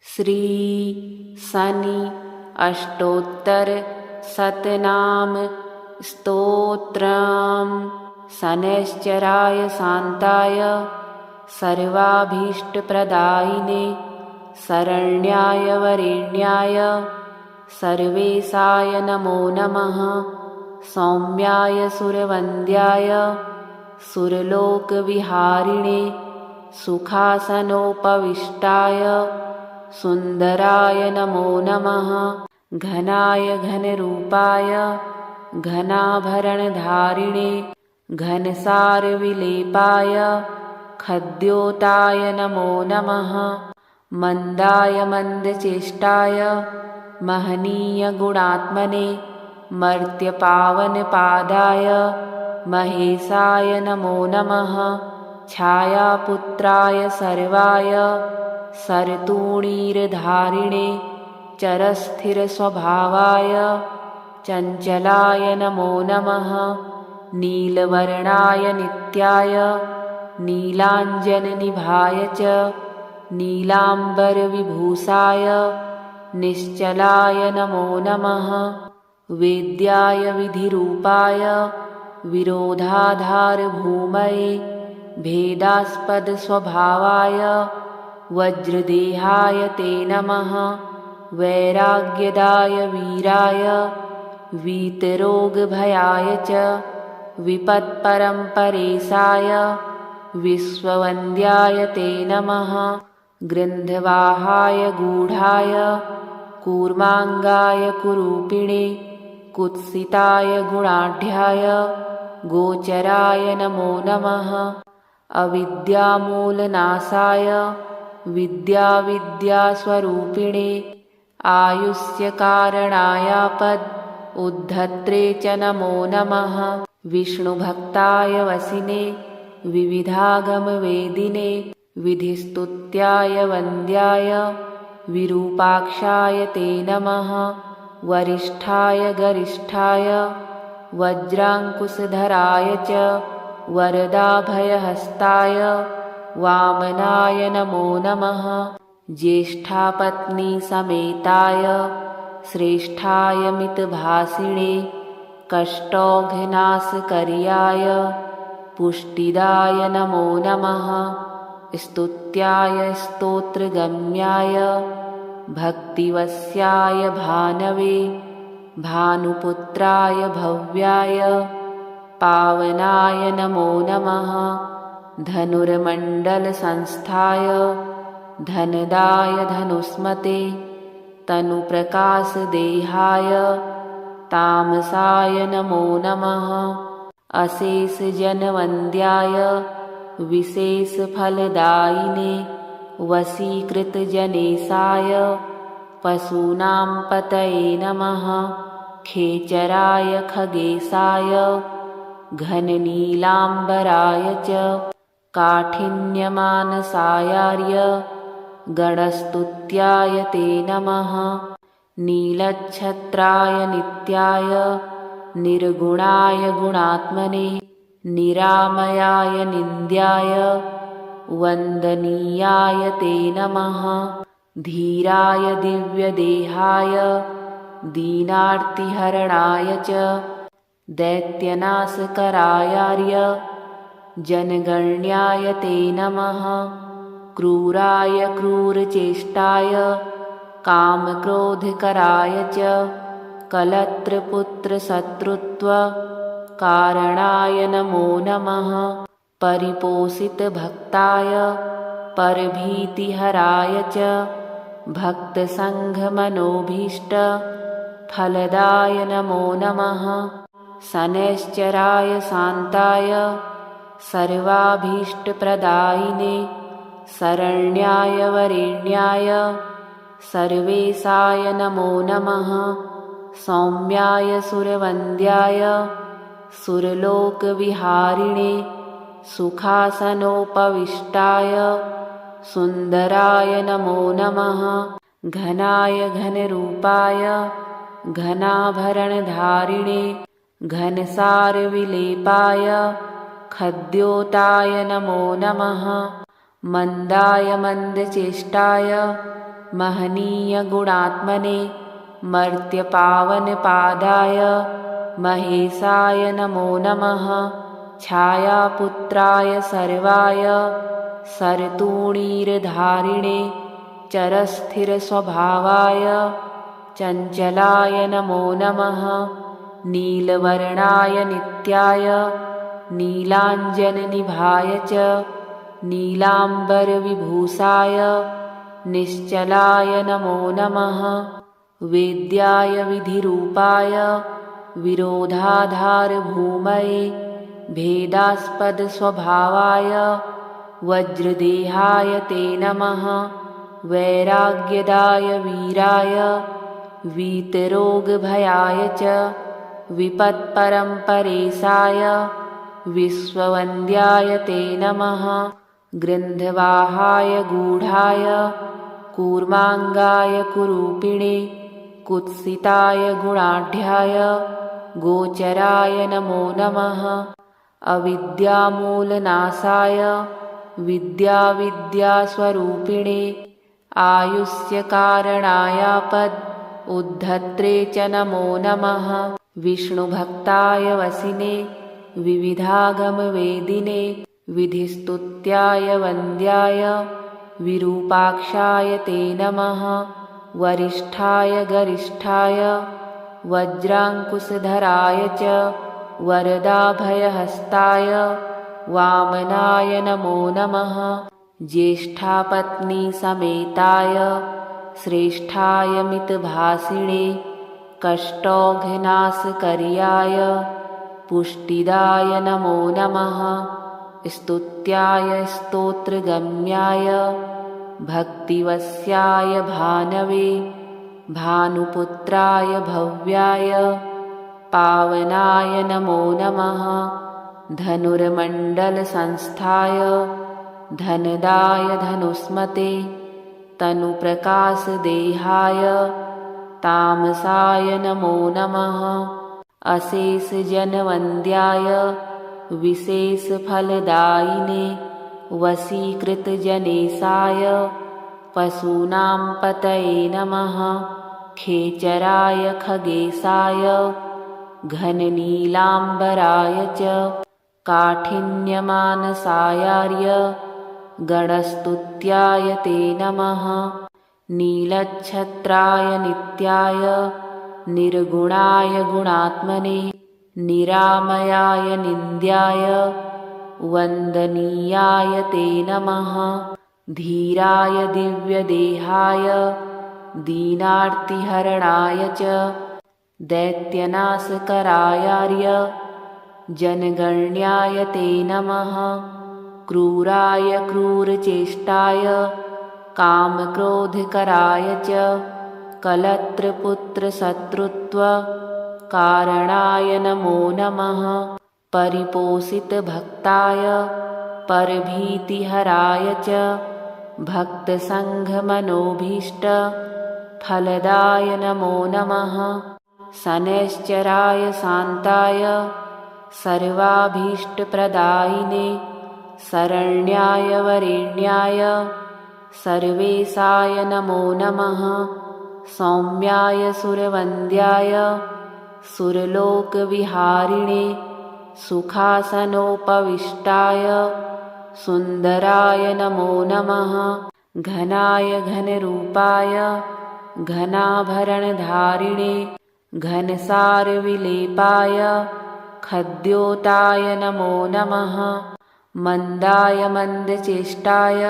श्री शनि अष्टोत्तर शतनाम स्तोत्रम्। शनैश्चराय शान्ताय सर्वाभीष्टप्रदायिने शरण्याय वरेण्याय सर्वेशाय नमो नमः। सौम्याय सुरवन्द्याय सुरलोकविहारिणे सुखासनोपविष्टाय सुन्दराय नमो नमः। घनाय घनरूपाय घनाभरणधारिणे घनसारविलेपाय खद्योताय नमो नमः। मन्दाय मन्दचेष्टाय महनीयगुणात्मने मर्त्यपावनपादाय महेशाय नमो नमः। छायापुत्राय सर्वाय सरतूणीरधारिणे चरस्थिरस्वभावाय चञ्चलाय नमो नमः। नीलवर्णाय नित्याय नीलाञ्जननिभाय च नीलाम्बरविभूषाय निश्चलाय नमो नमः। वेद्याय विधिरूपाय विरोधाधारभूमये भेदास्पदस्वभावाय वज्रदेहाय ते नमः। वैराग्यदाय वीराय वीतरोगभयाय च विपत्परम्परेशाय विश्ववन्द्याय ते नमः। गृन्धवाहाय गूढाय कूर्माङ्गाय कुरूपिणे कुत्सिताय गुणाढ्याय गोचराय नमो नमः। अविद्यामूलनाशाय विद्याविद्यास्वरूपिणे आयुष्यकारणायापद् उद्धत्रे च नमो नमः। विष्णुभक्ताय वसिने विविधागमवेदिने विधिस्तुत्याय वन्द्याय विरूपाक्षाय ते नमः। वरिष्ठाय गरिष्ठाय वज्राङ्कुशधराय च वरदाभयहस्ताय वामनाय नमो नमः। ज्येष्ठापत्नीसमेताय श्रेष्ठाय मितभाषिणे कष्टौघनाशकर्याय पुष्टिदाय नमो नमः। स्तुत्याय स्तोत्रगम्याय भक्तिवश्याय भानवे भानुपुत्राय भव्याय पावनाय नमो नमः। धनुर्मण्डलसंस्थाय धनदाय धनुष्मते तनुप्रकाशदेहाय तामसाय नमो नमः। अशेषजनवन्द्याय विशेषफलदायिने वशीकृतजनेशाय पशूनां पतये नमः। खेचराय खगेशाय घननीलाम्बराय च काठिन्यमानसायार्य गणस्तुत्याय ते नमः। नीलच्छत्राय नित्याय निर्गुणाय गुणात्मने निरामयाय निन्द्याय वन्दनीयाय ते नमः। धीराय दिव्यदेहाय दीनार्तिहरणाय च दैत्यनाशकरायार्य जनगण्याय ते नमः। क्रूराय क्रूरचेष्टाय कामक्रोधकराय च कलत्रपुत्रशत्रुत्वकारणाय नमो नमः। परिपोषितभक्ताय परभीतिहराय च भक्तसङ्घमनोभीष्टफलदाय नमो नमः। शनैश्चराय शान्ताय सर्वाभीष्टप्रदायिने शरण्याय वरेण्याय सर्वेशाय नमो नमः। सौम्याय सुरवन्द्याय सुरलोकविहारिणे सुखासनोपविष्टाय सुन्दराय नमो नमः। घनाय घनरूपाय घनाभरणधारिणे घनसारविलेपाय खद्योताय नमो नमः। मन्दाय मन्दचेष्टाय महनीयगुणात्मने मर्त्यपावनपादाय महेशाय नमो नमः। छायापुत्राय सर्वाय सर्तूणीरधारिणे चरस्थिरस्वभावाय चञ्चलाय नमो नमः। नीलवर्णाय नित्याय नीलाञ्जननिभाय च नीलाम्बरविभूषाय निश्चलाय नमो नमः। वेद्याय विधिरूपाय विरोधाधारभूमये भेदास्पदस्वभावाय वज्रदेहाय ते नमः। वैराग्यदाय वीराय वीतरोगभयाय च विपत्परम्परेशाय विश्ववन्द्याय ते नमः। गृन्धवाहाय गूढाय कूर्माङ्गाय कुरूपिणे कुत्सिताय गुणाढ्याय गोचराय नमो नमः। अविद्यामूलनाशाय विद्याविद्यास्वरूपिणे आयुष्यकारणायापद् उद्धत्रे च नमो नमः। विष्णुभक्ताय वसिने विविधागमवेदिने विधिस्तुत्याय वन्द्याय विरूपाक्षाय ते नमः। वरिष्ठाय गरिष्ठाय वज्राङ्कुशधराय च वरदाभयहस्ताय वामनाय नमो नमः। ज्येष्ठापत्नीसमेताय श्रेष्ठाय मितभाषिणे कष्टौघनाशकर्याय पुष्टिदाय नमो नमः। स्तुत्याय स्तोत्रगम्याय भक्तिवश्याय भानवे भानुपुत्राय भव्याय पावनाय नमो नमः। धनुर्मण्डलसंस्थाय धनदाय धनुष्मते तनुप्रकाशदेहाय तामसाय नमो नमः। अशेषजनवन्द्याय विशेषफलदायिने वशीकृतजनेशाय पशूनां पतये नमः। खेचराय खगेशाय घननीलाम्बराय च काठिन्यमानसायार्य गणस्तुत्याय ते नमः। नीलच्छत्राय नित्याय निर्गुणाय गुणात्मने निरामयाय निन्द्याय वन्दनीयाय ते नमः। धीराय दिव्यदेहाय दीनार्तिहरणाय च दैत्यनाशकरायार्य जनगण्याय ते नमः। क्रूराय क्रूरचेष्टाय कामक्रोधकराय च कलत्रपुत्रशत्रुत्वकारणाय नमो नमः। परिपोषितभक्ताय परभीतिहराय च भक्तसङ्घमनोभीष्टफलदाय नमो नमः। शनैश्चराय शान्ताय सर्वाभीष्टप्रदायिने शरण्याय वरेण्याय सर्वेशाय नमो नमः। सौम्याय सुरवन्द्याय सुरलोकविहारिणे सुखासनोपविष्टाय सुन्दराय नमो नमः। घनाय घनरूपाय घनाभरणधारिणे घनसारविलेपाय खद्योताय नमो नमः। मन्दाय मन्दचेष्टाय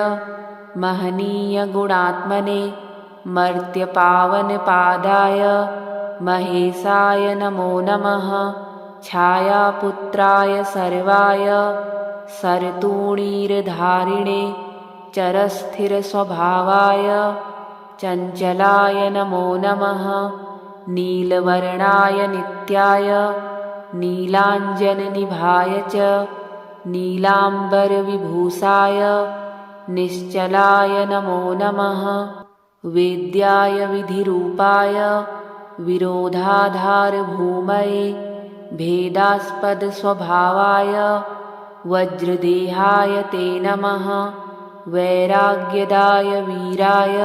महनीयगुणात्मने मर्त्यपावनपादाय महेशाय नमो नमः। छायापुत्राय सर्वाय सर्तूणीरधारिणे चरस्थिरस्वभावाय चञ्चलाय नमो नमः। नीलवर्णाय नित्याय नीलाञ्जननिभाय च नीलाम्बरविभूषाय निश्चलाय नमो नमः। वेद्याय विधिरूपाय विरोधाधारभूमये भेदास्पदस्वभावाय वज्रदेहाय ते नमः। वैराग्यदाय वीराय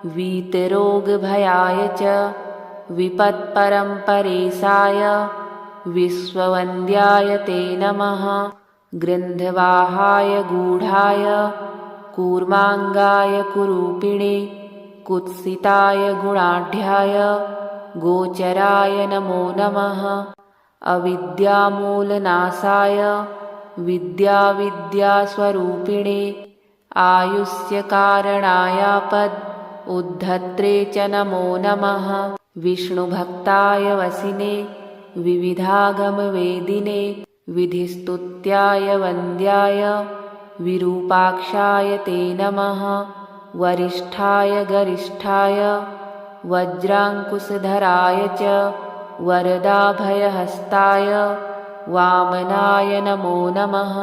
वीतरोगभयाय च विपत्परम्परेशाय विश्ववन्द्याय ते नमः। गृन्धवाहाय गूढाय कूर्माङ्गाय कुरूपिणे कुत्सिताय गुणाढ्याय गोचराय नमो नमः। अविद्यामूलनाशाय विद्याविद्यास्वरूपिणे आयुष्यकारणायापद् उद्धत्रे च नमो नमः। विष्णुभक्ताय वसिने विविधागमवेदिने विधिस्तुत्याय वन्द्याय विरूपाक्षाय ते नमः। वरिष्ठाय गरिष्ठाय वज्राङ्कुशधराय च वरदाभयहस्ताय वामनाय नमो नमः।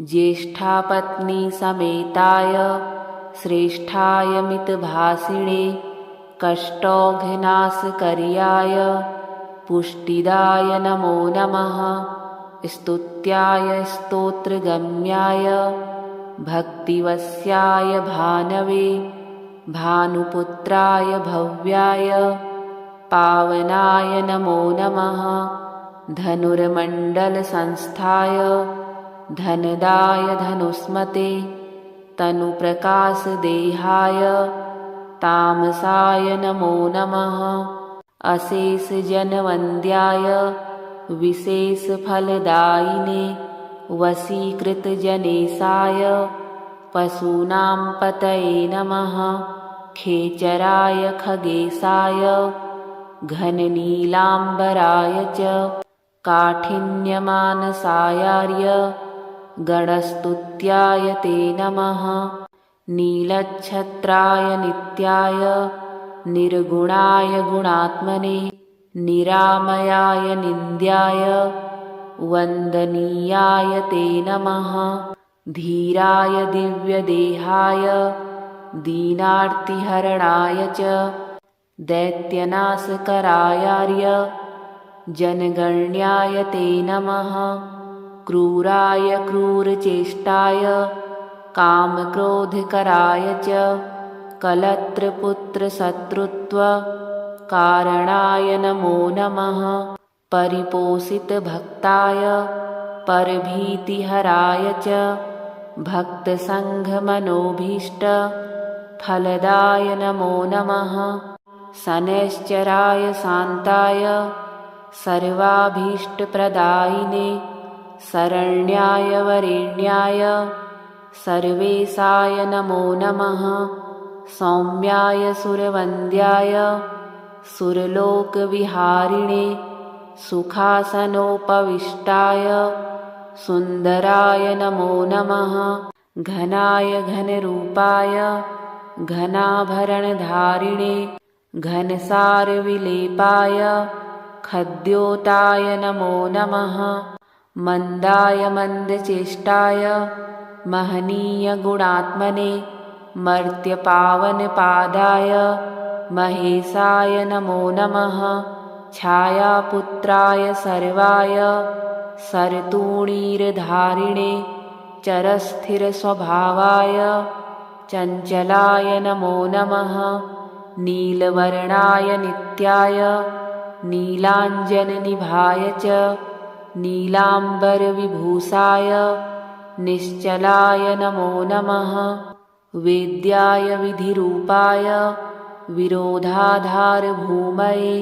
ज्येष्ठापत्नीसमेताय श्रेष्ठाय मितभाषिणे कष्टौघनाशकर्याय पुष्टिदाय नमो नमः। स्तुत्याय स्तोत्रगम्याय भक्तिवश्याय भानवे भानुपुत्राय भव्याय पावनाय नमो नमः। धनुर्मण्डलसंस्थाय धनदाय धनुष्मते तनुप्रकाशदेहाय तामसाय नमो नमः। अशेषजनवन्द्याय विशेषफलदायिने वशीकृतजनेशाय पशूनां पतये नमः। खेचराय खगेशाय घननीलाम्बराय च काठिन्यमानसायार्य गणस्तुत्याय ते नमः। नीलच्छत्राय नित्याय निर्गुणाय गुणात्मने निरामयाय निन्द्याय वन्दनीयाय ते नमः। धीराय दिव्यदेहाय दीनार्तिहरणाय च दैत्यनाशकरायार्य जनगण्याय ते नमः। क्रूराय क्रूरचेष्टाय कामक्रोधकराय च कलत्रपुत्रशत्रुत्वकारणाय नमो नमः। परिपोषितभक्ताय परभीतिहराय च भक्तसङ्घमनोभीष्टफलदाय नमो नमः। शनैश्चराय शान्ताय सर्वाभीष्टप्रदायिने शरण्याय वरेण्याय सर्वेशाय नमो नमः। सौम्याय सुरवन्द्याय सुरलोकविहारिणे सुखासनोपविष्टाय सुन्दराय नमो नमः। घनाय घनरूपाय घनाभरणधारिणे घनसारविलेपाय खद्योताय नमो नमः। मन्दाय मन्दचेष्टाय महनीयगुणात्मने मर्त्यपावनपादाय महेशाय नमो नमः। छायापुत्राय सर्वाय सरतूणीरधारिणे चरस्थिरस्वभावाय चञ्चलाय नमो नमः। नीलवर्णाय नित्याय नीलाञ्जननिभाय च नीलाम्बरविभूषाय निश्चलाय नमो नमः। वेद्याय विधिरूपाय विरोधाधारभूमये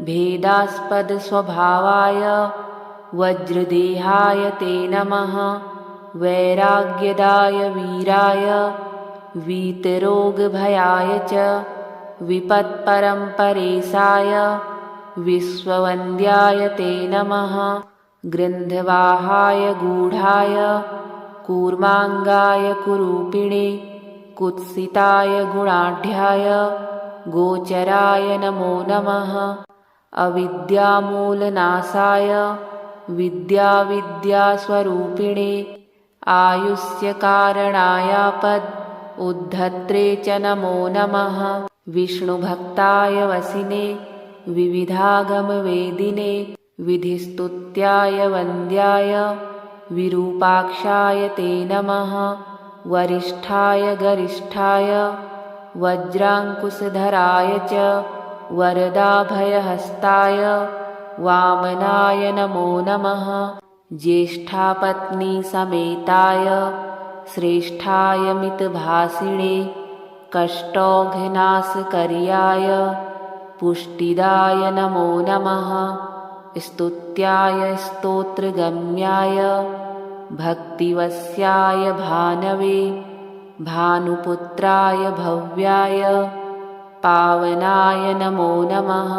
भेदास्पदस्वभावाय वज्रदेहाय ते नमः। वैराग्यदाय वीराय वीतरोगभयाय च विपत्परम्परेशाय विश्ववन्द्याय ते नमः। गृन्धवाहाय गूढाय कूर्माङ्गाय कुरूपिणे कुत्सिताय गुणाढ्याय गोचराय नमो नमः। अविद्यामूलनाशाय विद्याविद्यास्वरूपिणे आयुष्यकारणायापद् उद्धत्रे च नमो नमः। विष्णुभक्ताय वसिने विविधागमवेदिने विधिस्तुत्याय वन्द्याय विरूपाक्षाय ते नमः। वरिष्ठाय गरिष्ठाय वज्राङ्कुशधराय च वरदाभयहस्ताय वामनाय नमो नमः। ज्येष्ठापत्नीसमेताय श्रेष्ठाय मितभासिणे कष्टौघ्नाशकर्याय पुष्टिदाय नमो नमः। स्तुत्याय स्तोत्रगम्याय भक्तिवस्याय भानवे भानुपुत्राय भव्याय पावनाय नमो नमः।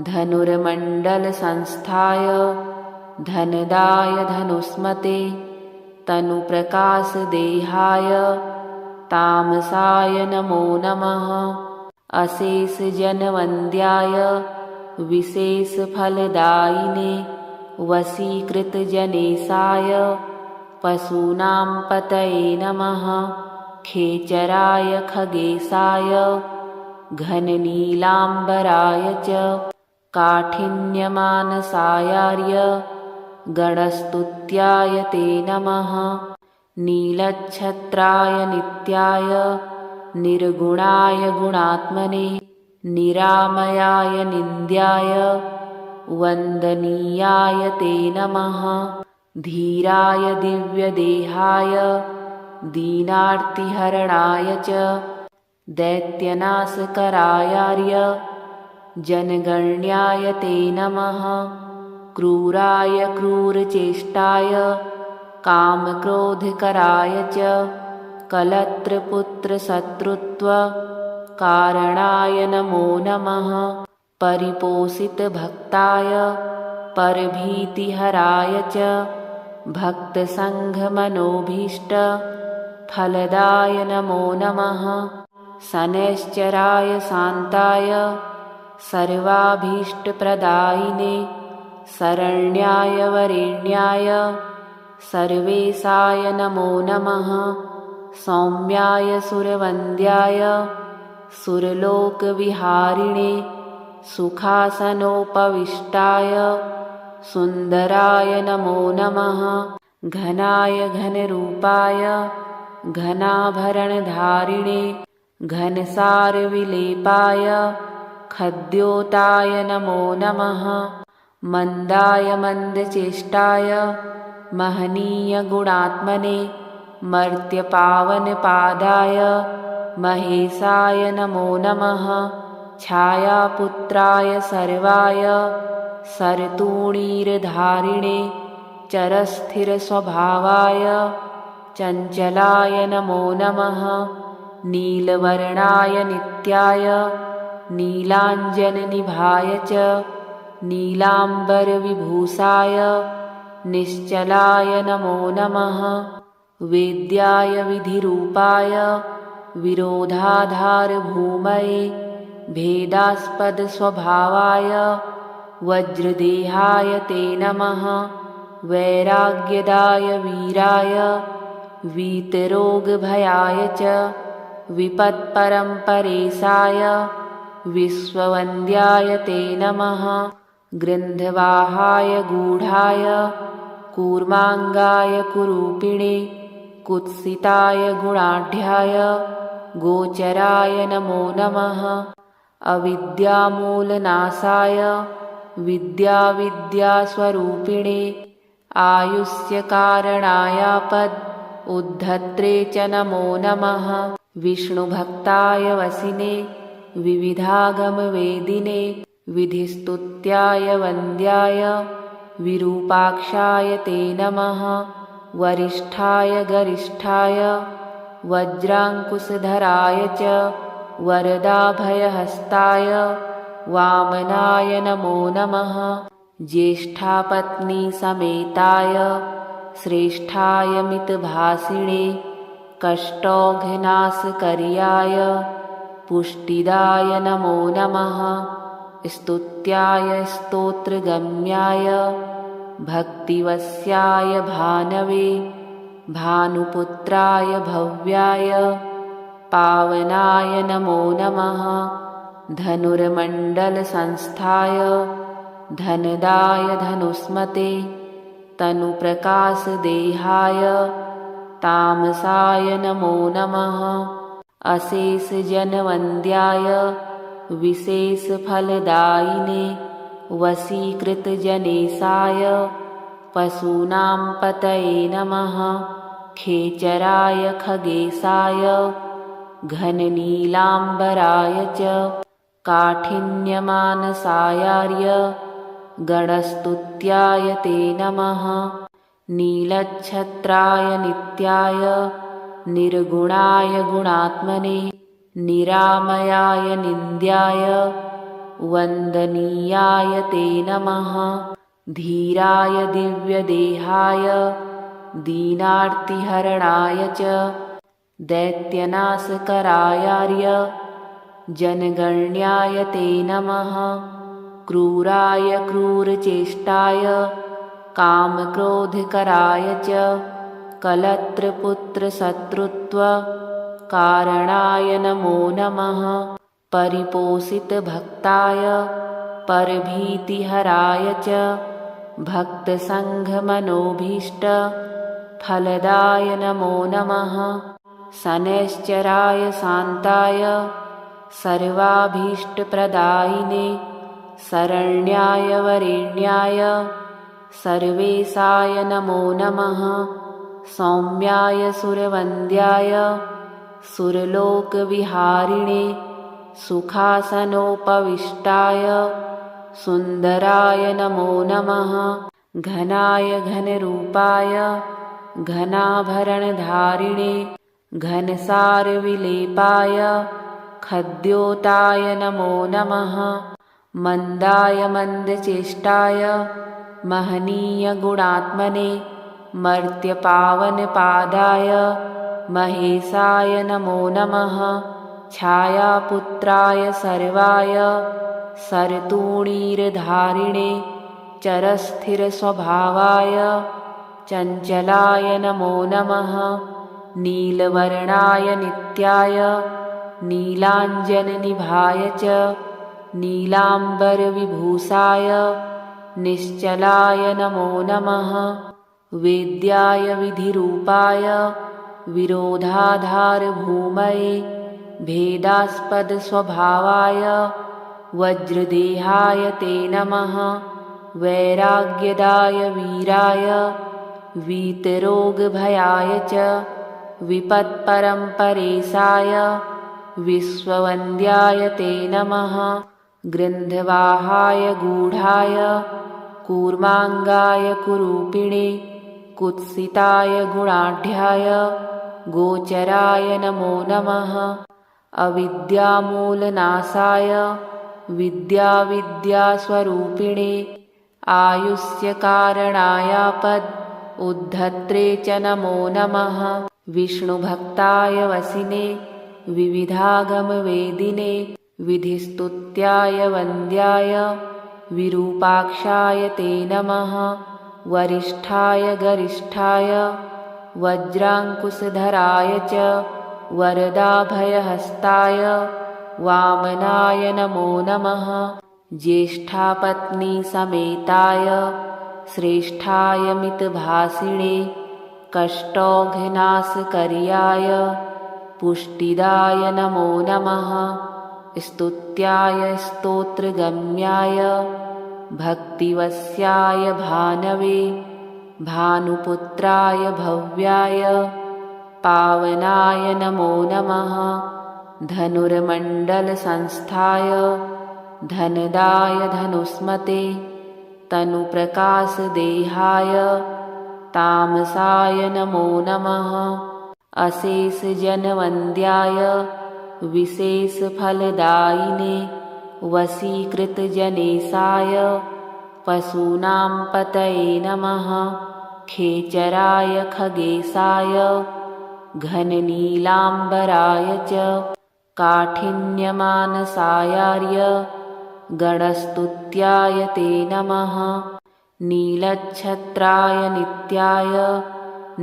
धनुर्मण्डलसंस्थाय धनदाय धनुस्मते तनुप्रकाशदेहाय तामसाय नमो नमः। अशेषजनवन्द्याय विशेषफलदायिने वशीकृतजनेशाय पशूनां पतये नमः। खेचराय खगेशाय घननीलाम्बराय च काठिन्यमानसायार्य गणस्तुत्याय ते नमः। नीलच्छत्राय नित्याय निर्गुणाय गुणात्मने निरामयाय निन्द्याय वन्दनीयाय ते नमः। धीराय दिव्यदेहाय दीनार्तिहरणाय च दैत्यनाशकरायार्य जनगण्याय ते नमः। क्रूराय क्रूरचेष्टाय कामक्रोधकराय च कलत्रपुत्रशत्रुत्वकारणाय नमो नमः। परिपोषितभक्ताय परभीतिहराय च भक्तसङ्घमनोभीष्टफलदाय नमो नमः। शनैश्चराय शान्ताय सर्वाभीष्टप्रदायिने शरण्याय वरेण्याय सर्वेशाय नमो नमः। सौम्याय सुरवन्द्याय सुरलोकविहारिणे सुखासनोपविष्टाय सुन्दराय नमो नमः। घनाय घनरूपाय घनाभरणधारिणे घनसारविलेपाय खद्योताय नमो नमः। मन्दाय मन्दचेष्टाय महनीयगुणात्मने मर्त्यपावनपादाय महेशाय नमो नमः। छायापुत्राय सर्वाय सरतूणीरधारिणे चरस्थिरस्वभावाय चञ्चलाय नमो नमः। नीलवर्णाय नित्याय नीलाञ्जननिभाय च नीलाम्बरविभूषाय निश्चलाय नमो नमः। वेद्याय विधिरूपाय विरोधाधारभूमये भेदास्पदस्वभावाय वज्रदेहाय ते नमः। वैराग्यदाय वीराय वीतरोगभयाय च विपत्परम्परेशाय विश्ववन्द्याय ते नमः। गृन्धवाहाय गूढाय कूर्माङ्गाय कुरूपिणे कुत्सिताय गुणाढ्याय गोचराय नमो नमः। अविद्यामूलनाशाय विद्याविद्यास्वरूपिणे आयुष्यकारणायापद् उद्धत्रे च नमो नमः। विष्णुभक्ताय वसिने विविधागमवेदिने विधिस्तुत्याय वन्द्याय विरूपाक्षाय ते नमः। वरिष्ठाय गरिष्ठाय वज्राङ्कुशधराय च वरदाभयहस्ताय वामनाय नमो नमः। ज्येष्ठापत्नीसमेताय श्रेष्ठाय मितभासिणे कष्टौघ्नाशकर्याय पुष्टिदाय नमो नमः। स्तुत्याय स्तोत्रगम्याय भक्तिवस्याय भानवे भानुपुत्राय भव्याय पावनाय नमो नमः। धनुर्मण्डलसंस्थाय धनदाय धनुस्मते तनुप्रकाशदेहाय तामसाय नमो नमः। अशेष जनवन्द्याय विशेष फलदायिने वशीकृत जनेशाय पशूनां पतये नमः। खेचराय खगेशाय घननीलाम्बराय च काठिन्यमानसायार्य गणस्तुत्याय ते नमः। नीलच्छत्राय नित्याय निर्गुणाय गुणात्मने निरामयाय निन्द्याय वन्दनीयाय ते नमः। धीराय दिव्यदेहाय दीनार्तिहरणाय च दैत्यनाशकरायार्य जनगण्याय ते नमः। क्रूराय क्रूरचेष्टाय कामक्रोधकराय च कलत्रपुत्रशत्रुत्वकारणाय नमो नमः। परिपोषितभक्ताय परभीतिहराय च भक्तसङ्घमनोभीष्टफलदाय नमो नमः। शनैश्चराय शान्ताय सर्वाभीष्टप्रदायिने शरण्याय वरेण्याय सर्वेशाय नमो नमः। सौम्याय सुरवन्द्याय सुरलोकविहारिणे सुखासनोपविष्टाय सुन्दराय नमो नमः। घनाय घनरूपाय घनाभरणधारिणे घनसारविलेपाय खद्योताय नमो नमः। मन्दाय मन्दचेष्टाय महनीयगुणात्मने मर्त्यपावनपादाय महेशाय नमो नमः। छायापुत्राय सर्वाय सरतूणीरधारिणे चरस्थिरस्वभावाय चञ्चलाय नमो नमः। नीलवर्णाय नित्याय नीलाञ्जननिभाय च नीलाम्बरविभूषाय निश्चलाय नमो नमः। वेद्याय विधिरूपाय विरोधाधारभूमये भेदास्पदस्वभावाय वज्रदेहाय ते नमः। वैराग्यदाय वीराय वीतरोगभयाय च विपत्परम्परेशाय विश्ववन्द्याय ते नमः। गृन्धवाहाय गूढाय कूर्माङ्गाय कुरूपिणे कुत्सिताय गुणाढ्याय गोचराय नमो नमः। अविद्यामूलनाशाय विद्याविद्यास्वरूपिणे आयुष्यकारणायापद् उद्धत्रे च नमो नमः। विष्णुभक्ताय वसिने विविधागमवेदिने विधिस्तुत्याय वन्द्याय विरूपाक्षाय ते नमः। वरिष्ठाय गरिष्ठाय वज्राङ्कुशधराय च वरदाभयहस्ताय वामनाय नमो नमः। ज्येष्ठापत्नीसमेताय श्रेष्ठाय मितभाषिणे कष्टौघनाशकर्याय पुष्टिदाय नमो नमः। स्तुत्याय स्तोत्रगम्याय भक्तिवश्याय भानवे भानुपुत्राय भव्याय पावनाय नमो नमः। धनुर्मण्डलसंस्थाय धनदाय धनुष्मते तनुप्रकाशदेहाय तामसाय नमो नमः। अशेषजनवन्द्याय विशेषफलदायिने वशीकृतजनेशाय पशूनां पतये नमः। खेचराय खगेशाय घननीलाम्बराय च काठिन्यमानसायार्य गणस्तुत्याय ते नमः। नीलच्छत्राय नित्याय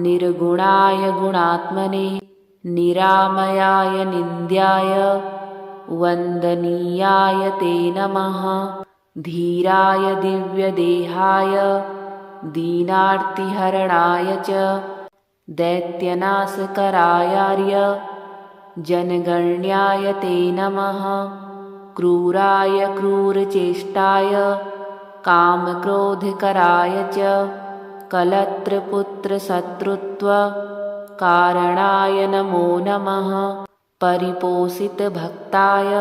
निर्गुणाय गुणात्मने निरामयाय निन्द्याय वन्दनीयाय ते नमः। धीराय दिव्यदेहाय दीनार्तिहरणाय च दैत्यनाशकरायार्य जनगण्याय ते नमः। क्रूराय क्रूरचेष्टाय कामक्रोधकराय च कलत्रपुत्रशत्रुत्वकारणाय नमो नमः। परिपोषितभक्ताय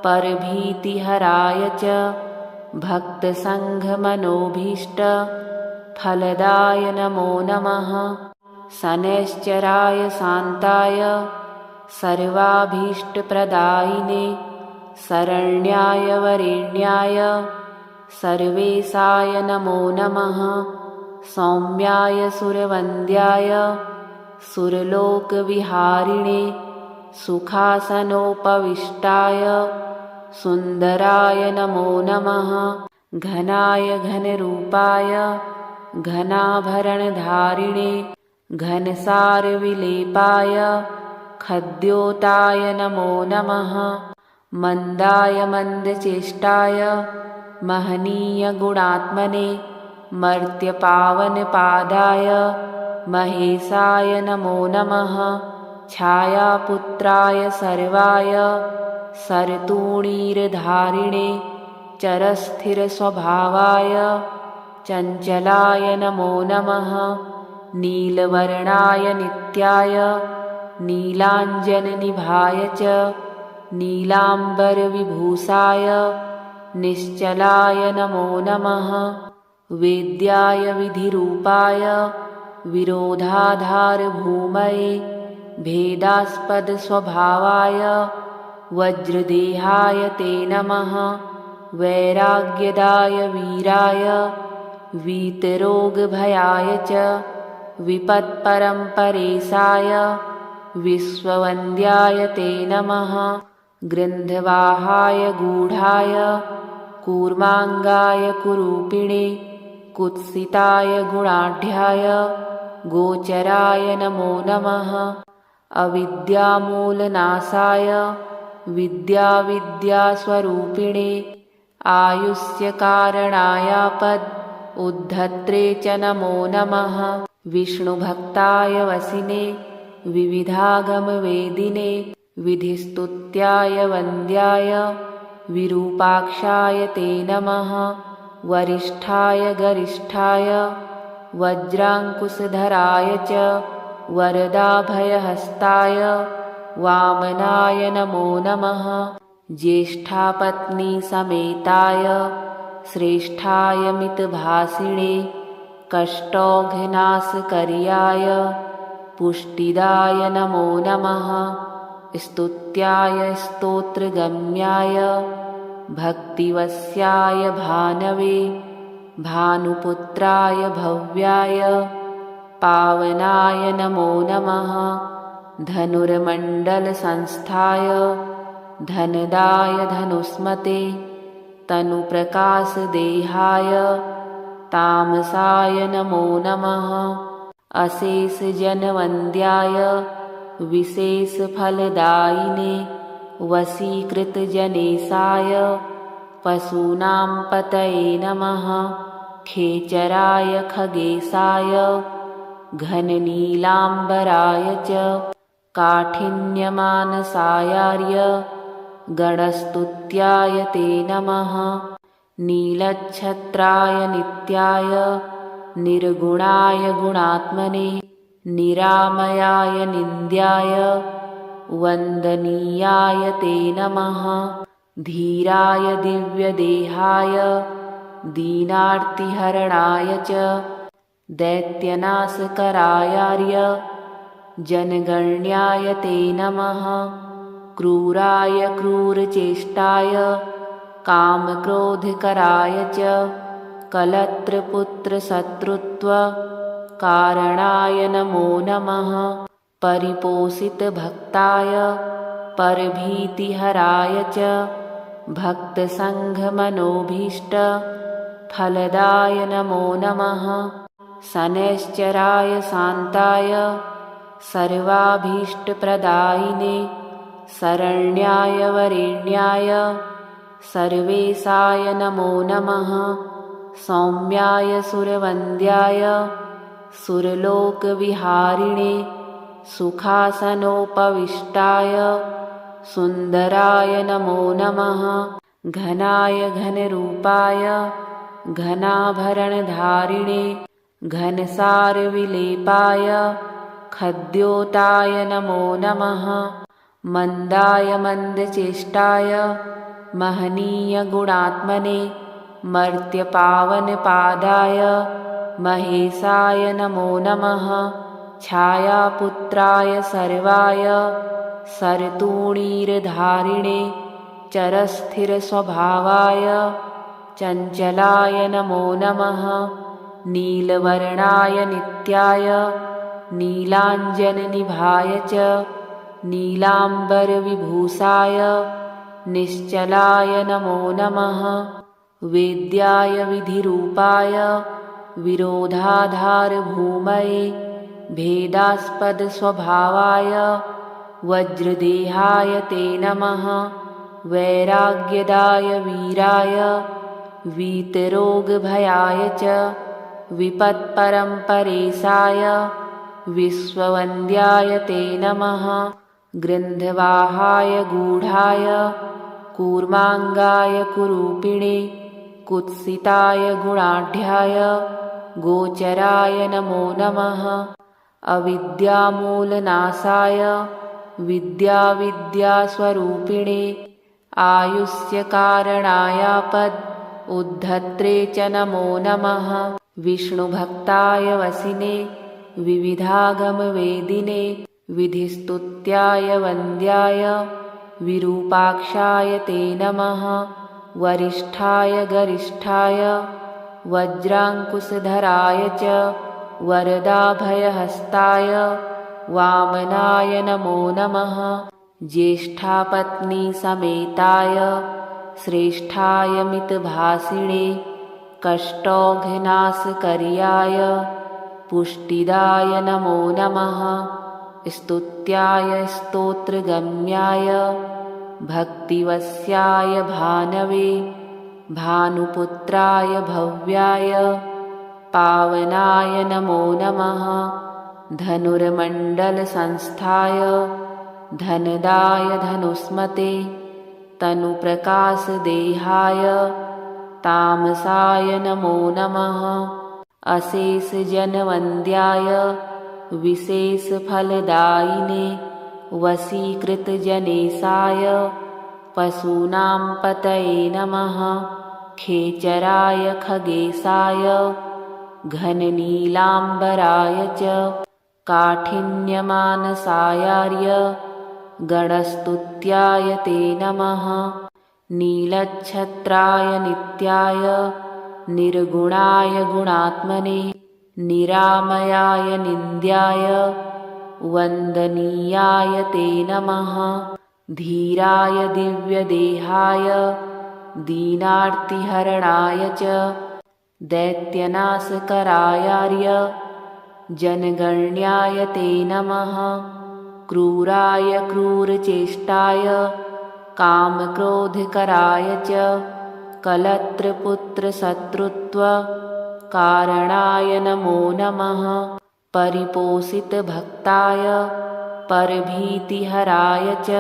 परभीतिहराय च भक्तसङ्घमनोभीष्टफलदाय नमो नमः। शनैश्चराय शान्ताय सर्वाभीष्टप्रदायिने शरण्याय वरेण्याय सर्वेशाय नमो नमः। सौम्याय सुरवन्द्याय सुरलोकविहारिणे सुखासनोपविष्टाय सुन्दराय नमो नमः। घनाय घनरूपाय घनाभरणधारिणे घनसारविलेपाय खद्योताय नमो नमः। मन्दाय मन्दचेष्टाय महनीयगुणात्मने मर्त्यपावनपादाय महेशाय नमो नमः। छायापुत्राय सर्वाय सरतूणीरधारिणे चरस्थिरस्वभावाय चञ्चलाय नमो नमः। नीलवर्णाय नित्याय नीलाञ्जननिभाय च नीलाम्बरविभूषाय निश्चलाय नमो नमः। वेद्याय विधिरूपाय विरोधाधारभूमये भेदास्पदस्वभावाय वज्रदेहाय ते नमः। वैराग्यदाय वीराय वीतरोगभयाय च विपत्परम्परेशाय विश्ववन्द्याय ते नमः। गृन्धवाहाय गूढाय कूर्माङ्गाय कुरूपिणे कुत्सिताय गुणाढ्याय गोचराय नमो नमः। अविद्यामूलनाशाय विद्याविद्यास्वरूपिणे आयुष्यकारणायापद उद्धत्रे च नमो नमः। विष्णुभक्ताय वसिने विविधागमवेदिने विधिस्तुत्याय वन्द्याय विरूपाक्षाय ते नमः। वरिष्ठाय गरिष्ठाय वज्राङ्कुशधराय च वरदाभयहस्ताय वामनाय नमो नमः। ज्येष्ठापत्नीसमेताय श्रेष्ठाय मितभाषिणे कष्टौघनाशकर्याय पुष्टिदाय नमो नमः। स्तुत्याय स्तोत्रगम्याय भक्तिवश्याय भानवे भानुपुत्राय भव्याय पावनाय नमो नमः। धनुर्मण्डलसंस्थाय धनदाय धनुष्मते तनुप्रकाशदेहाय तामसाय नमो नमः। अशेषजनवन्द्याय विशेषफलदायिने वशीकृतजनेशाय पशूनां पतये नमः। खेचराय खगेशाय घननीलाम्बराय च काठिन्यमानसायार्य गणस्तुत्याय ते नमः। नीलच्छत्राय नित्याय निर्गुणाय गुणात्मने निरामयाय निन्द्याय वन्दनीयाय ते नमः। धीराय दिव्यदेहाय दीनार्तिहरणाय च दैत्यनाशकरायार्य जनगण्याय ते नमः। क्रूराय क्रूरचेष्टाय कामक्रोधकराय च कलत्रपुत्रशत्रुत्वकारणाय नमो नमः। परिपोषितभक्ताय परभीतिहराय च भक्तसङ्घमनोभीष्टफलदाय नमो नमः। शनैश्चराय शान्ताय सर्वाभीष्टप्रदायिने शरण्याय वरेण्याय सर्वेशाय नमो नमः। सौम्याय सुरवन्द्याय सुरलोकविहारिणे सुखासनोपविष्टाय सुन्दराय नमो नमः। घनाय घनरूपाय घनाभरणधारिणे घनसारविलेपाय खद्योताय नमो नमः। मन्दाय मन्दचेष्टाय महनीयगुणात्मने मर्त्यपावनपादाय महेशाय नमो नमः। छायापुत्राय सर्वाय सरतूणीरधारिणे चरस्थिरस्वभावाय चञ्चलाय नमो नमः। नीलवर्णाय नित्याय नीलाञ्जननिभाय च नीलाम्बरविभूषाय निश्चलाय नमो नमः। वेद्याय विधिरूपाय विरोधाधारभूमये भेदास्पदस्वभावाय वज्रदेहाय ते नमः। वैराग्यदाय वीराय वीतरोगभयाय च विपत्परम्परेशाय विश्ववन्द्याय ते नमः। ग्रन्थवाहाय गूढाय कूर्माङ्गाय कुरूपिणे कुत्सिताय गुणाढ्याय गोचराय नमो नमः। अविद्यामूलनाशाय विद्याविद्यास्वरूपिणे आयुष्यकारणायापद उद्धत्रे च नमो नमः। विष्णुभक्ताय वसिने विविधागमवेदिने विधिस्तुत्याय वन्द्याय विरूपाक्षाय ते नमः। वरिष्ठाय गरिष्ठाय वज्राङ्कुशधराय च वरदाभयहस्ताय वामनाय नमो नमः। ज्येष्ठापत्नीसमेताय श्रेष्ठाय मितभाषिणे कष्टौघनाशकर्याय पुष्टिदाय नमो नमः। स्तुत्याय स्तोत्रगम्याय भक्तिवश्याय भानवे भानुपुत्राय भव्याय पावनाय नमो नमः। धनुर्मण्डलसंस्थाय धनदाय धनुष्मते तनुप्रकाशदेहाय तामसाय नमो नमः। अशेषजनवन्द्याय विशेषफलदायिने वशीकृतजनेशाय पशूनां पतये नमः। खेचराय खगेशाय घननीलाम्बराय च काठिन्यमानसायार्य गणस्तुत्याय ते नमः। नीलच्छत्राय नित्याय निर्गुणाय गुणात्मने निरामयाय निन्द्याय वन्दनीयाय ते नमः। धीराय दिव्यदेहाय दीनार्तिहरणाय च दैत्यनाशकरायार्य जनगण्याय ते नमः। क्रूराय क्रूरचेष्टाय कामक्रोधकराय च कलत्रपुत्रशत्रुत्वकारणाय नमो नमः। परिपोषितभक्ताय परभीतिहराय च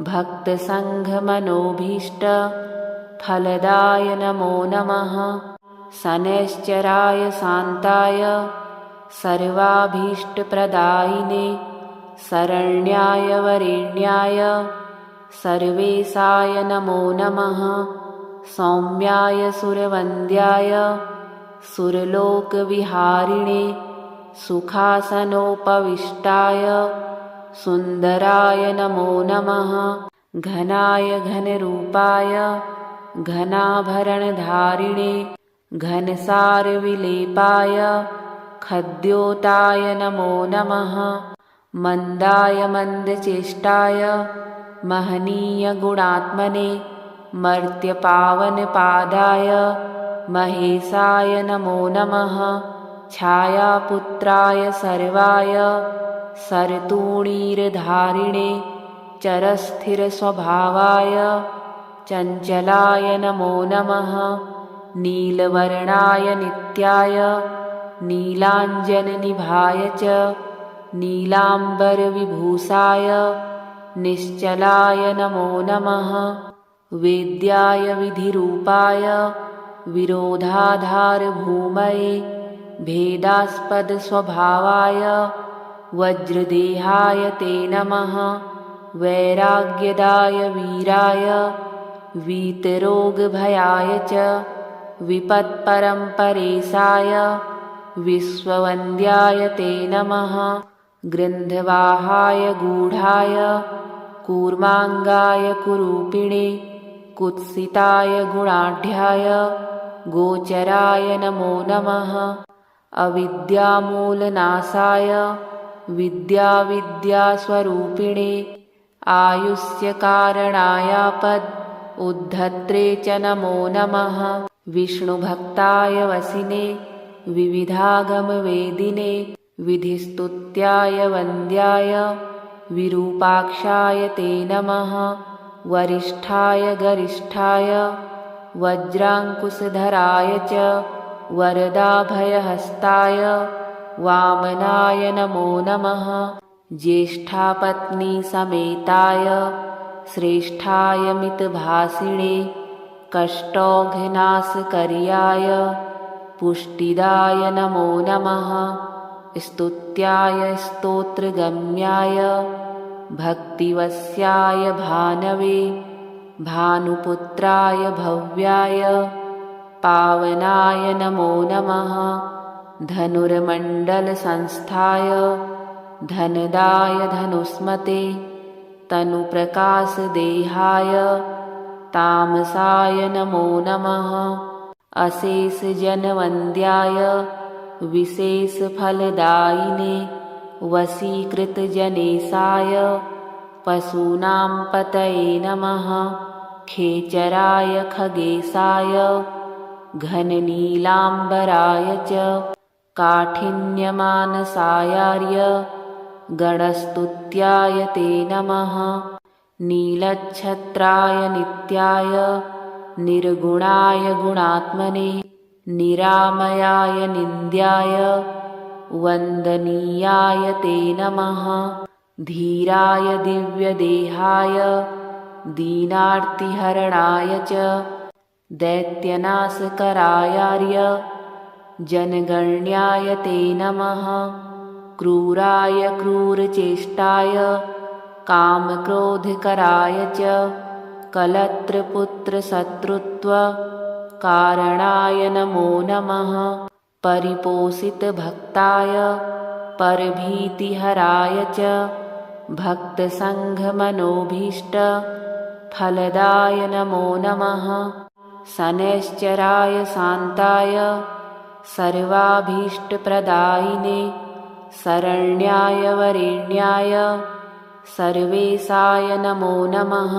भक्तसङ्घमनोभीष्टफलदाय नमो नमः। शनैश्चराय शान्ताय सर्वाभीष्टप्रदायिने शरण्याय वरेण्याय सर्वेशाय नमो नमः। सौम्याय सुरवन्द्याय सुरलोकविहारिणे सुखासनोपविष्टाय सुन्दराय नमो नमः। घनाय घनरूपाय घनाभरणधारिणे घनसारविलेपाय खद्योताय नमो नमः। मन्दाय मन्दचेष्टाय महनीयगुणात्मने मर्त्यपावनपादाय महेशाय नमो नमः। छायापुत्राय सर्वाय सरतूणीरधारिणे चरस्थिरस्वभावाय चञ्चलाय नमो नमः। नीलवर्णाय नित्याय नीलाञ्जननिभाय च नीलाम्बरविभूषाय निश्चलाय नमो नमः। वेद्याय विधिरूपाय विरोधाधारभूमये भेदास्पदस्वभावाय वज्रदेहाय ते नमः। वैराग्यदाय वीराय वीतरोगभयाय च विपत्परम्परेशाय विश्ववन्द्याय ते नमः। ग्रन्थवाहाय गूढाय कूर्माङ्गाय कुरूपिणे कुत्सिताय गुणाढ्याय गोचराय नमो नमः। अविद्यामूलनाशाय विद्याविद्यास्वरूपिणे आयुष्यकारणायापद उद्धत्रे च नमो नमः। विष्णुभक्ताय वसिने विविधागमवेदिने विधिस्तुत्याय वन्द्याय विरूपाक्षाय ते नमः। वरिष्ठाय गरिष्ठाय वज्राङ्कुशधराय च वरदाभयहस्ताय वामनाय नमो नमः। ज्येष्ठापत्नीसमेताय श्रेष्ठाय मितभाषिणे कष्टौघनाशकर्याय पुष्टिदाय नमो नमः। स्तुत्याय स्तोत्रगम्याय भक्तिवश्याय भानवे भानुपुत्राय भव्याय पावनाय नमो नमः। धनुर्मण्डलसंस्थाय धनदाय धनुष्मते तनुप्रकाशदेहाय तामसाय नमो नमः। अशेषजनवन्द्याय विशेषफलदायिने वशीकृतजनेशाय पशूनां पतये नमः। खेचराय खगेशाय घननीलाम्बराय च काठिन्यमानसायार्य गणस्तुत्याय ते नमः। नीलच्छत्राय नित्याय निर्गुणाय गुणात्मने निरामयाय निन्द्याय वन्दनीयाय ते नमः। धीराय दिव्यदेहाय दीनार्तिहरणाय च दैत्यनाशकरायार्य जनगण्याय ते नमः। क्रूराय क्रूरचेष्टाय कामक्रोधकराय च कलत्रपुत्रशत्रुत्वकारणाय नमो नमः। परिपोषितभक्ताय परभीतिहराय च भक्तसङ्घमनोभीष्टफलदाय नमो नमः। शनैश्चराय शान्ताय सर्वाभीष्टप्रदायिने शरण्याय वरेण्याय सर्वेशाय नमो नमः।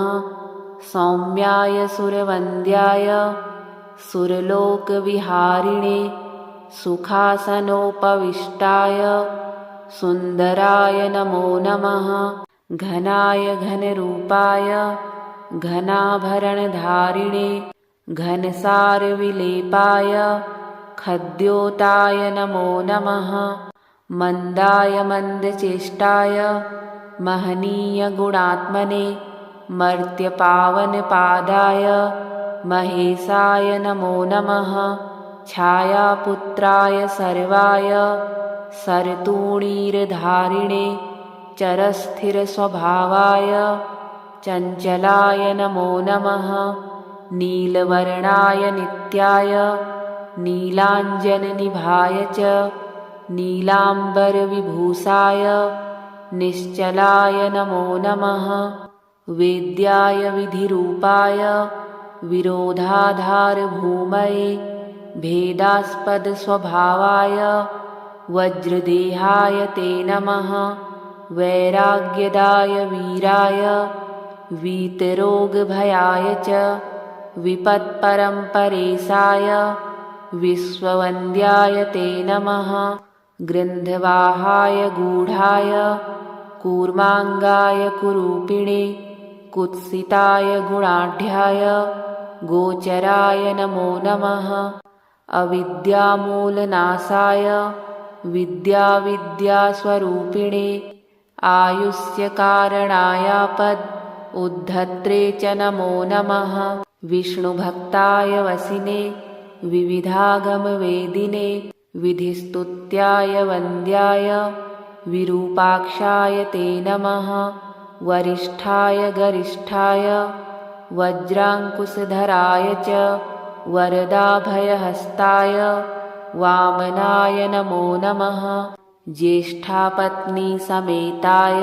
सौम्याय सुरवन्द्याय सुरलोकविहारिणे सुखासनोपविष्टाय सुन्दराय नमो नमः। घनाय घनरूपाय घनाभरणधारिणे घनसारविलेपाय खद्योताय नमो नमः। मन्दाय मन्दचेष्टाय महनीयगुणात्मने मर्त्यपावनपादाय महेशाय नमो नमः। छायापुत्राय सर्वाय सरतूणीरधारिणे चरस्थिरस्वभावाय चञ्चलाय नमो नमः। नीलवर्णाय नित्याय नीलाञ्जननिभाय च नीलाम्बरविभूषाय निश्चलाय नमो नमः। वेद्याय विधिरूपाय विरोधाधारभूमये भेदास्पदस्वभावाय वज्रदेहाय ते नमः। वैराग्यदाय वीराय वीतरोगभयाय च विपत्परम्परेशाय विश्ववन्द्याय ते नमः। ग्रन्थवाहाय गूढाय कूर्माङ्गाय कुरूपिणे कुत्सिताय गुणाढ्याय गोचराय नमो नमः। अविद्यामूलनाशाय विद्याविद्यास्वरूपिणे आयुष्यकारणायापद् उद्धत्रे च नमो नमः। विष्णुभक्ताय वसिने विविधागमवेदिने विधिस्तुत्याय वन्द्याय विरूपाक्षाय ते नमः। वरिष्ठाय गरिष्ठाय वज्राङ्कुशधराय च वरदाभयहस्ताय वामनाय नमो नमः। ज्येष्ठापत्नीसमेताय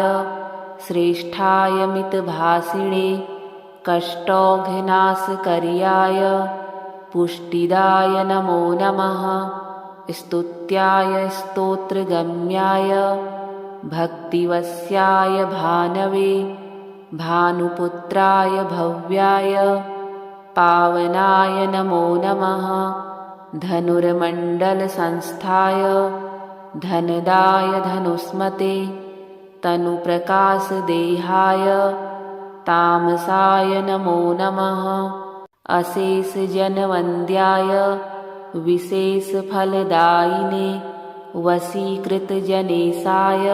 श्रेष्ठाय मितभासिणे कष्टौघ्नाशकर्याय पुष्टिदाय नमो नमः। स्तुत्याय स्तोत्रगम्याय भक्तिवश्याय भानवे भानुपुत्राय भव्याय पावनाय नमो नमः। धनुर्मण्डलसंस्थाय धनदाय धनुष्मते तनुप्रकाशदेहाय तामसाय नमो नमः। अशेषजनवन्द्याय विशेषफलदायिने वशीकृतजनेशाय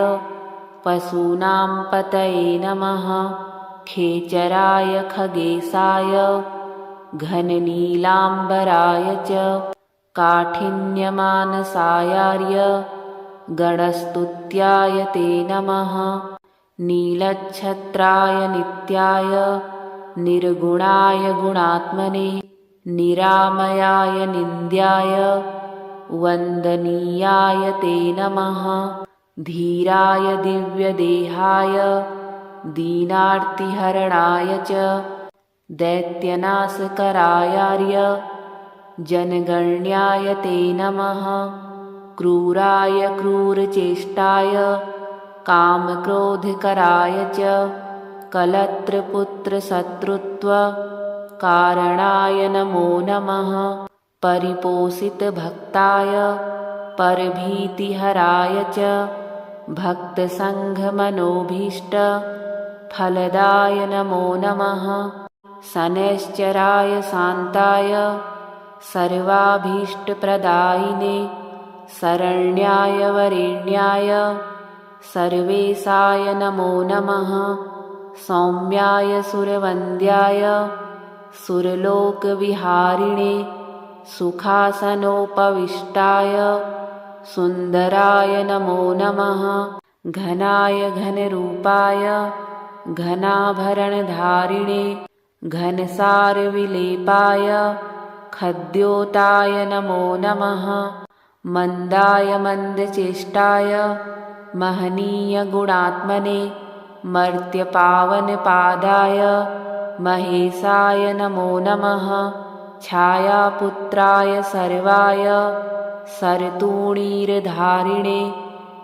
पशूनां पतये नमः। खेचराय खगेशाय घननीलाम्बराय च काठिन्यमानसायार्य गणस्तुत्याय ते नमः। नीलच्छत्राय नित्याय निर्गुणाय गुणात्मने निरामयाय निन्द्याय वन्दनीयाय ते नमः। धीराय दिव्यदेहाय दीनार्तिहरणाय च दैत्यनाशकरायार्य जनगण्याय ते नमः। क्रूराय क्रूरचेष्टाय कामक्रोधकराय च कलत्रपुत्रशत्रुत्वकारणाय नमो नमः। परिपोषितभक्ताय परभीतिहराय च भक्तसङ्घमनोभीष्टफलदाय नमो नमः। शनैश्चराय शान्ताय सर्वाभीष्टप्रदायिने शरण्याय वरेण्याय सर्वेशाय नमो नमः। सौम्याय सुरवन्द्याय सुरलोकविहारिणे सुखासनोपविष्टाय सुन्दराय नमो नमः। घनाय घनरूपाय घनाभरणधारिणे घनसारविलेपाय खद्योताय नमो नमः। मन्दाय मन्दचेष्टाय महनीयगुणात्मने मर्त्यपावनपादाय महेशाय नमो नमः। छायापुत्राय सर्वाय सरतूणीरधारिणे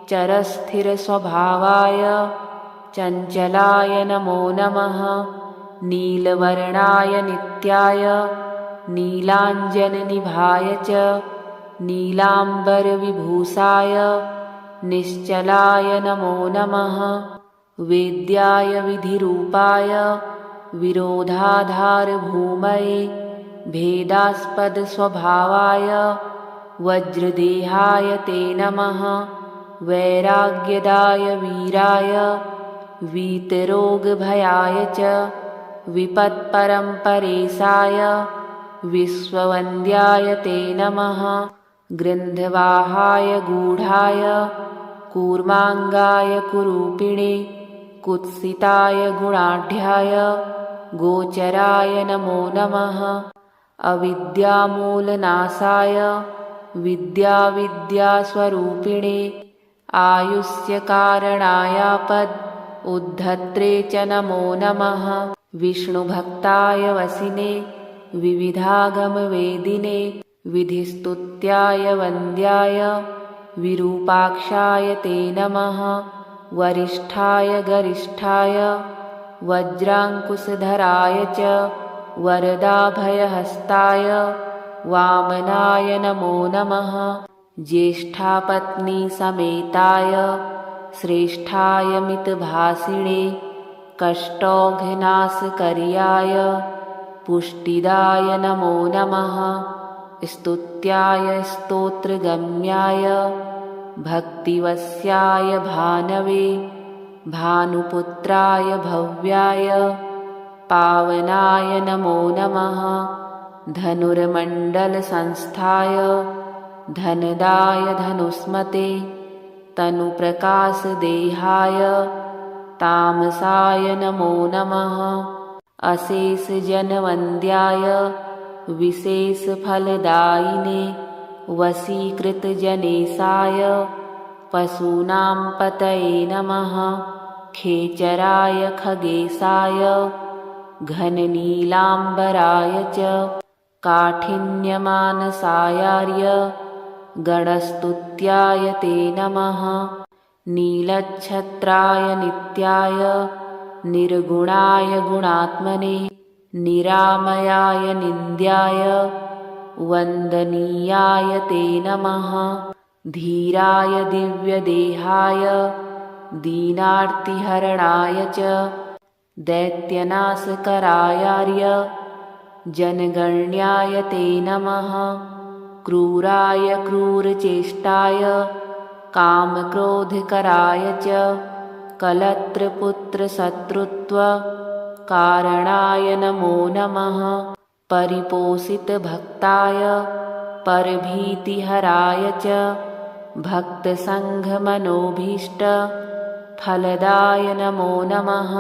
चरस्थिरस्वभावाय चञ्चलाय नमो नमः। नीलवर्णाय नित्याय नीलाञ्जननिभाय च नीलाम्बरविभूषाय निश्चलाय नमो नमः। वेद्याय विधिरूपाय विरोधाधारभूमये भेदास्पदस्वभावाय वज्रदेहाय ते नमः। वैराग्यदाय वीराय वीतरोगभयाय च विपत्परम्परेशाय विश्ववन्द्याय ते नमः। गृन्धवाहाय गूढाय कूर्माङ्गाय कुरूपिणे कुत्सिताय गुणाढ्याय गोचराय नमो नमः। अविद्यामूलनाशाय विद्याविद्यास्वरूपिणे आयुष्यकारणायापद् उद्धत्रे च नमो नमः। विष्णुभक्ताय वसिने विविधागमवेदिने विधिस्तुत्याय वन्द्याय विरूपाक्षाय ते नमः। वरिष्ठाय गरिष्ठाय वज्राङ्कुशधराय च वरदाभयहस्ताय वामनाय नमो नमः। ज्येष्ठापत्नीसमेताय श्रेष्ठाय मितभासिणे कष्टौघ्नाशकर्याय पुष्टिदाय नमो नमः। स्तुत्याय स्तोत्रगम्याय भक्तिवस्याय भानवे भानुपुत्राय भव्याय पावनाय नमो नमः। धनुर्मण्डलसंस्थाय धनदाय धनुस्मते तनुप्रकाशदेहाय तामसाय नमो नमः। अशेषजनवन्द्याय विशेषफलदायिने वशीकृतजनेशाय पशूनां पतये नमः। खेचराय खगेशाय घननीलाम्बराय च काठिन्यमानसायार्य गणस्तुत्याय ते नमः। नीलच्छत्राय नित्याय निर्गुणाय गुणात्मने निरामयाय निन्द्याय वन्दनीयाय ते नमः। धीराय दिव्यदेहाय दीनार्तिहरणाय च दैत्यनाशकरायार्य जनगण्याय ते नमः। क्रूराय क्रूरचेष्टाय कामक्रोधकराय च कलत्रपुत्रशत्रुत्वकारणाय नमो नमः। परिपोषितभक्ताय परभीतिहराय च भक्तसङ्घमनोभीष्टफलदाय नमो नमः।